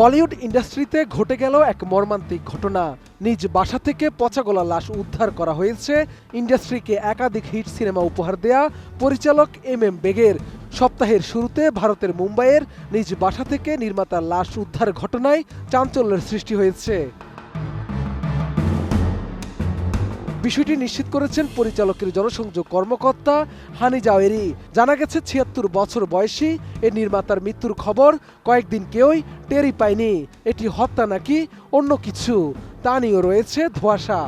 বলিউড ইন্ডাস্ট্রিতে ঘটে গেল এক মর্মান্তিক ঘটনা। নিজ বাসা থেকে পচাগলা লাশ উদ্ধার করা হয়েছে ইন্ডাস্ট্রিকে একাধিক হিট সিনেমা উপহার দেয়া পরিচালক এম বেগের। সপ্তাহের শুরুতে ভারতের মুম্বাইয়ের নিজ বাসা থেকে নির্মাতার লাশ উদ্ধার ঘটনায় চাঞ্চল্যের সৃষ্টি হয়েছে। বিষয়টি নিশ্চিত করেছেন পরিচালকের জনসংযোগ কর্মকর্তা হানি জাওয়েরি। জানা গেছে ৭৬ বছর বয়সী এ নির্মাতার মৃত্যুর খবর কয়েকদিন কেউই টেরই পায়নি। এটি হত্যা নাকি অন্য কিছু তা নিয়েও রয়েছে ধোঁয়াশা।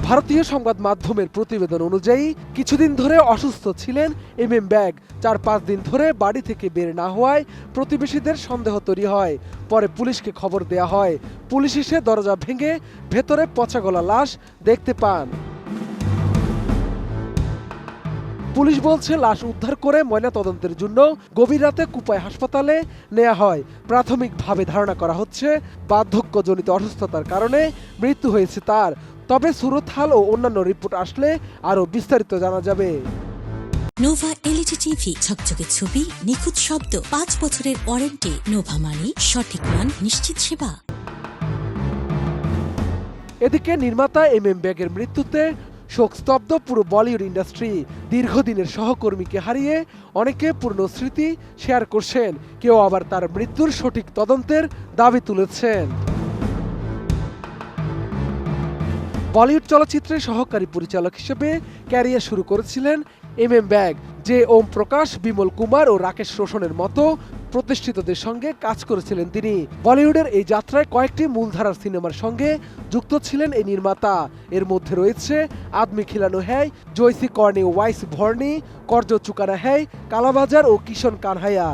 ভারতীয় সংবাদ মাধ্যমের প্রতিবেদন অনুযায়ী কিছুদিন ধরে অসুস্থ ছিলেন এম বেগ। ৪-৫ দিন ধরে বাড়ি থেকে বের না হওয়ায় প্রতিবেশীদের সন্দেহ তৈরি হয়। পরে পুলিশকে খবর দেয়া হয়। পুলিশ এসে দরজা ভেঙে ভেতরে পচাগলা লাশ দেখতে পান। পুলিশ বলছে লাশ উদ্ধার করে ময়নাতদন্তের জন্য গভীর রাতে কুপাই হাসপাতালে নেওয়া হয়। প্রাথমিকভাবে ধারণা করা হচ্ছে বার্ধক্যজনিত অসুস্থতার কারণে মৃত্যু হয়েছে তার। তবে সুরতহাল ও অন্যান্য রিপোর্ট আসলে আরও বিস্তারিত জানা যাবে। নোভা এলইডি টিভি, ঝকঝকে ছবি, নিখুঁত শব্দ, ৫ বছরের ওয়ারেন্টি। নোভা মানে সঠিক মান, নিশ্চিত সেবা। এদিকে নির্মাতা এম বেগের মৃত্যুতে শোকস্তব্ধ পুরো বলিউড ইন্ডাস্ট্রি। দীর্ঘদিনের সহকর্মীকে হারিয়ে অনেকে পূর্ণ স্মৃতি শেয়ার করছেন, কেউ আবার তার মৃত্যুর সঠিক তদন্তের দাবি তুলেছেন। বলিউড চলচ্চিত্রের সহকারী পরিচালক হিসেবে ক্যারিয়ার শুরু করেছিলেন এম বেগ, যে ওম প্রকাশ, বিমল কুমার ও রাকেশ রোশনের মতো প্রতিষ্ঠিতদের সঙ্গে কাজ করেছিলেন তিনি। বলিউডের এই যাত্রায় কয়েকটি মূলধারার সিনেমার সঙ্গে যুক্ত ছিলেন এই নির্মাতা। এর মধ্যে রয়েছে আদমি খিলানো হ্যায়, জয়সি কর্নি ও ওয়াইস ভর্নি, কর্জ চুকানা হ্যায়, কালাবাজার ও কিশন কানহাইয়া।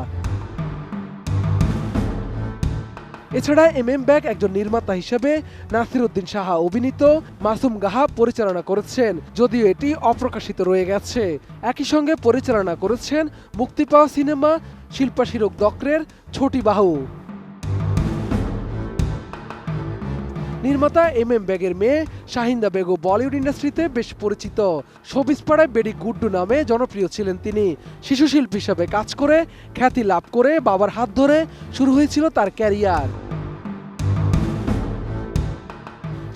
এছাড়া এম বেগ একজন নির্মাতা হিসেবে নাসিরুদ্দিন সাহা অভিনীত মাসুম গাহা পরিচালনা করেছেন, যদিও এটি অপ্রকাশিত রয়ে গেছে। একই সঙ্গে পরিচালনা করেছেন মুক্তি পাওয়া সিনেমা শিল্পা শিরক দক্রের ছোটি বাহু। নির্মাতা এম বেগের মেয়ে শাহিন্দা বেগও বলিউড ইন্ডাস্ট্রিতে বেশ পরিচিত। শোবিজ পাড়ায় বেডি গুড্ডু নামে জনপ্রিয় ছিলেন তিনি। শিশু শিল্পী হিসাবে কাজ করে খ্যাতি লাভ করে বাবার হাত ধরে শুরু হয়েছিল তার ক্যারিয়ার।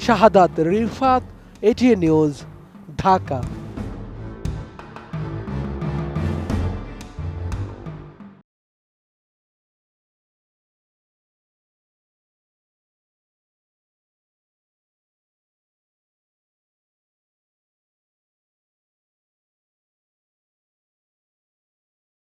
শাহাদাত রিফাত, এটিএন নিউজ, ঢাকা।